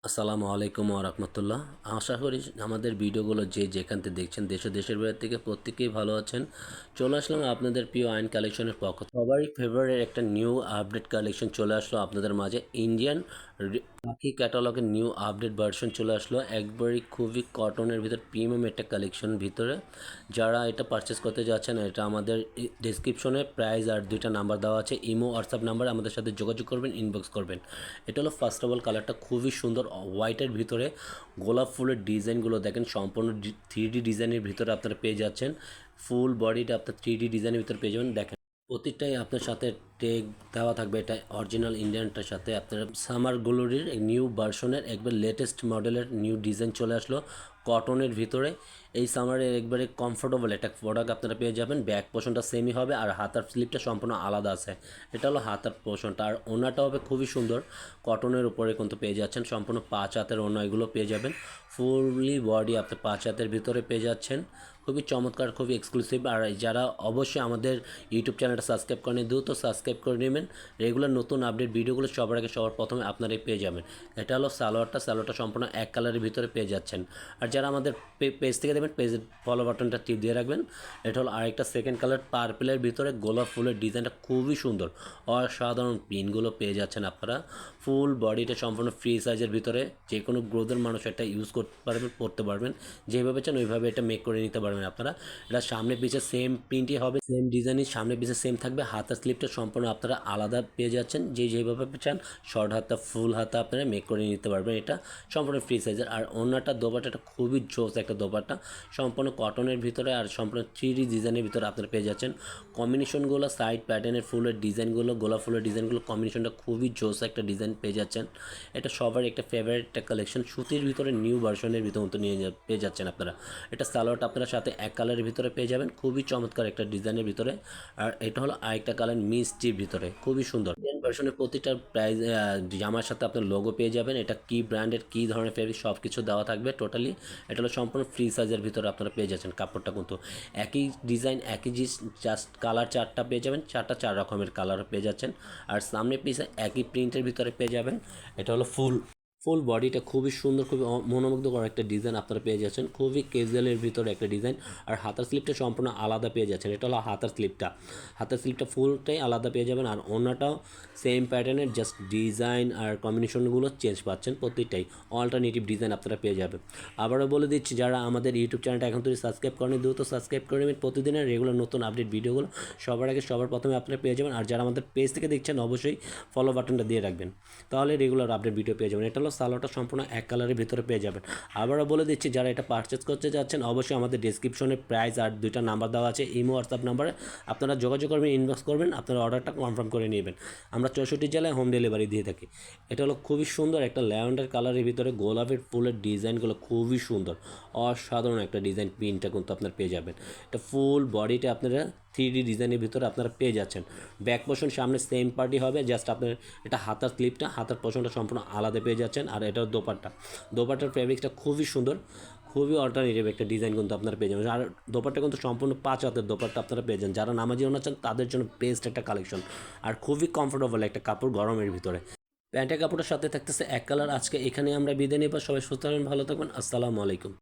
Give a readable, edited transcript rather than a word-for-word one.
আসসালামু আলাইকুম ওয়া রাহমাতুল্লাহ। আশা করি আমাদের ভিডিওগুলো যে যেখান থেকে দেখছেন দেশ ও দেশের বাইরে থেকে প্রত্যেকেই ভালো আছেন। চলে আসলাম আপনাদের প্রিয় আইন কালেকশনের পক্ষ থেকে। সবারই ফেভারিট একটা নিউ আপডেট কালেকশন চলে আসলো আপনাদের মাঝে। ইন্ডিয়ান পাখি ক্যাটালগের নিউ আপডেট ভার্সন চলে আসলো। একবারই খুবই কটনের ভিতর প্রিমিয়াম একটা কালেকশন ভিতরে। যারা এটা পারচেস করতে যাচ্ছেন এটা আমাদের ডেসক্রিপশনে প্রাইস আর দুইটা নাম্বার দেওয়া আছে। ইমো হোয়াটসঅ্যাপ নাম্বার আমাদের সাথে যোগাযোগ করবেন, ইনবক্স করবেন। এটা হলো ফার্স্ট অফ অল কালারটা খুবই সুন্দর হোয়াইটের ভিতরে গোলাপ ফুলের ডিজাইনগুলো দেখেন সম্পূর্ণ 3D ডিজাইনের ভিতরে আপনারা পেয়ে যাচ্ছেন। ফুল বডিটা আপনার 3D ডিজাইনের ভিতরে পেয়ে যাবেন। দেখেন প্রতিটাই আপনার সাথে টেগ দেওয়া থাকবে। এটা অরিজিনাল ইন্ডিয়ানটার সাথে আপনার সামার গ্লোরির নিউ ভার্সনের একবার লেটেস্ট মডেলের নিউ ডিজাইন চলে আসলো কটনের ভিতরে। এই সামারে একবারে কমফোর্টেবল একটা প্রোডাক্ট আপনারা পেয়ে যাবেন। ব্যাক পোর্শনটা সেমই হবে আর হাতার স্লিপটা সম্পূর্ণ আলাদা আছে। এটা হলো হাতার পোর্শনটা, আর ওনাটা হবে খুবই সুন্দর কটনের উপরে কিন্তু পেয়ে যাচ্ছেন। সম্পূর্ণ 5 হাতের ওনা এগুলো পেয়ে যাবেন। ফুললি বডি আপনি 5 হাতের ভিতরে পেয়ে যাচ্ছেন। খুবই চমৎকার, খুবই এক্সক্লুসিভ। আর যারা অবশ্যই আমাদের ইউটিউব চ্যানেলটা সাবস্ক্রাইব করেন দ্রুত সাবস্ক্রাইব করে নেবেন। রেগুলার নতুন আপডেট ভিডিওগুলো সবার আগে সবার প্রথমে আপনারাই পেয়ে যাবেন। এটা হলো সালোয়ারটা সম্পূর্ণ এক কালারের ভিতরে পেয়ে যাচ্ছেন। আর যারা আমাদের পেজ থেকে দেবেন পেজের ফলো বাটনটা টিপ দিয়ে রাখবেন। এটা হলো আরেকটা সেকেন্ড কালার পার্পেলের ভিতরে গোলাপ ফুলের ডিজাইনটা খুবই সুন্দর, অসাধারণ পিনগুলো পেয়ে যাচ্ছেন আপনারা। ফুল বডিটা সম্পূর্ণ ফ্রি সাইজের ভিতরে যে কোনো গ্রোথের মানুষ এটা ইউজ করতে পারবেন, পরতে পারবেন। যেভাবে চান ওইভাবে এটা মেক করে নিতে পারবেন আপনারা। এটা সামনে পিছে সেম প্রিন্টই হবে, সেম ডিজাইনই সামনে পিছে সেম থাকবে। হাতার স্লিপটা সম্পূর্ণ আপনারা আলাদা পেয়ে যাচ্ছেন। যেভাবে চান শর্ট হাতা ফুল হাতা আপনারা মেক করে নিতে পারবেন। এটা সম্পূর্ণ ফ্রি সাইজের। আর অন্যটা দোপাটাটা খুবই জোস একটা দোপাটা, সম্পূর্ণ কটনের ভিতরে আর সম্পূর্ণ 3D ডিজাইনের ভিতরে আপনারা পেয়ে যাচ্ছেন। কম্বিনেশনগুলো সাইড প্যাটার্নের ফুলের ডিজাইনগুলো গোলাপ ফুলের ডিজাইনগুলো কম্বিনেশনটা খুবই জোস একটা ডিজাইন পেয়ে যাচ্ছেন। এটা সবার একটা ফেভারিট একটা কালেকশন। সুতির ভিতরে নিউ ভার্সনের ভিতরে মতো পেয়ে যাচ্ছেন আপনারা। এটা সালোয়ারটা আপনারা সাথে এক কালারের ভিতরে পেয়ে যাবেন, খুবই চমৎকার একটা ডিজাইনের ভিতরে। আর এটা হলো আরেকটা কালার মিষ্টির ভিতরে, খুবই সুন্দর। ইন্ডিয়ান ভার্সনের প্রতিটা প্রাইস জামার সাথে আপনার লোগো পেয়ে যাবেন। এটা কি ব্র্যান্ডের কি ধরনের ফেব্রিক সব কিছু দেওয়া থাকবে টোটালি। এটা হলো সম্পূর্ণ ফ্রি সাইজের ভিতরে আপনারা পেয়ে যাচ্ছেন। কাপড়টা কিন্তু একই ডিজাইন একই জিনিস, জাস্ট কালার 4টা পেয়ে যাবেন। 4 রকমের কালার পেয়ে যাচ্ছেন। আর সামনে পিছে একই প্রিন্টের ভিতরে পেয়ে যাবেন। এটা হলো ফুল ফুল বডিটা খুবই সুন্দর, খুবই মনোমুগ্ধকর একটা ডিজাইন আপনারা পেয়ে যাচ্ছেন। খুবই ক্যাজুয়ালের ভিতরে একটা ডিজাইন। আর হাতার স্লিপটা সম্পূর্ণ আলাদা পেয়ে যাচ্ছেন। এটা হলো হাতার স্লিপটা ফুলটাই আলাদা পেয়ে যাবেন। আর ওনাটাও সেম প্যাটার্নের, জাস্ট ডিজাইন আর কম্বিনেশনগুলো চেঞ্জ পাচ্ছেন প্রত্যেকটাই। অল্টারনেটিভ ডিজাইন আপনারা পেয়ে যাবেন। আবারও বলে দিচ্ছি যারা আমাদের ইউটিউব চ্যানেলটা এখন তৈরি সাবস্ক্রাইব করেন দ্রুত সাবস্ক্রাইব করে নেবেন। প্রতিদিনের রেগুলার নতুন আপডেট ভিডিওগুলো সবার আগে সবার প্রথমে আপনারা পেয়ে যাবেন। আর যারা আমাদের পেজ থেকে দেখছেন অবশ্যই ফলো বাটনটা দিয়ে রাখবেন, তাহলে রেগুলার আপডেট ভিডিও পেয়ে যাবেন। এটা হলো সালোয়ারটা সম্পূর্ণ এক কালারের ভিতরে পেয়ে যাবেন। আবারও বলে দিচ্ছি যারা এটা পারচেস করতে যাচ্ছেন অবশ্যই আমাদের ডেসক্রিপশনে প্রাইস আর দুইটা নাম্বার দেওয়া আছে। ইমো হোয়াটসঅ্যাপ নাম্বারে আপনারা যোগাযোগ করবেন, ইনবক্স করবেন, আপনারা অর্ডারটা কনফার্ম করে নেবেন। আমরা 64 জেলায় হোম ডেলিভারি দিয়ে থাকি। এটা হলো খুবই সুন্দর একটা ল্যাভেন্ডার কালারের ভিতরে গোলাপের ফুলের ডিজাইনগুলো খুবই সুন্দর, অসাধারণ একটা ডিজাইন। পিনটা কিন্তু আপনারা পেয়ে যাবেন। এটা ফুল বডিটা আপনারা 3D ডিজাইনের ভিতরে আপনারা পেয়ে যাচ্ছেন। ব্যাক পোর্শন সামনে সেম পার্টি হবে, জাস্ট আপনার এটা হাতার স্লিপটা হাতার পোর্শনটা সম্পূর্ণ আলাদা পেয়ে যাচ্ছেন। আর এটার দোপাট্টার ফেব্রিকটা খুবই সুন্দর, খুবই অল্টারনেটিভ একটা ডিজাইন কিন্তু আপনারা পেয়ে যাবেন। আর দোপাট্টা কিন্তু সম্পূর্ণ 5 হাতের দোপাট্টা আপনারা পেয়ে যান। যারা নামাজি ওনা চান তাদের জন্য বেস্ট একটা কালেকশন। আর খুবই কমফোর্টেবল একটা কাপড় গরমের ভিতরে। প্যান্টের কাপড়ের সাথে থাকতেছে এক কালার। আজকে এখানে আমরা বিদায় নেব। সবাই সুস্থ থাকবেন, ভালো থাকবেন। আসসালামু আলাইকুম।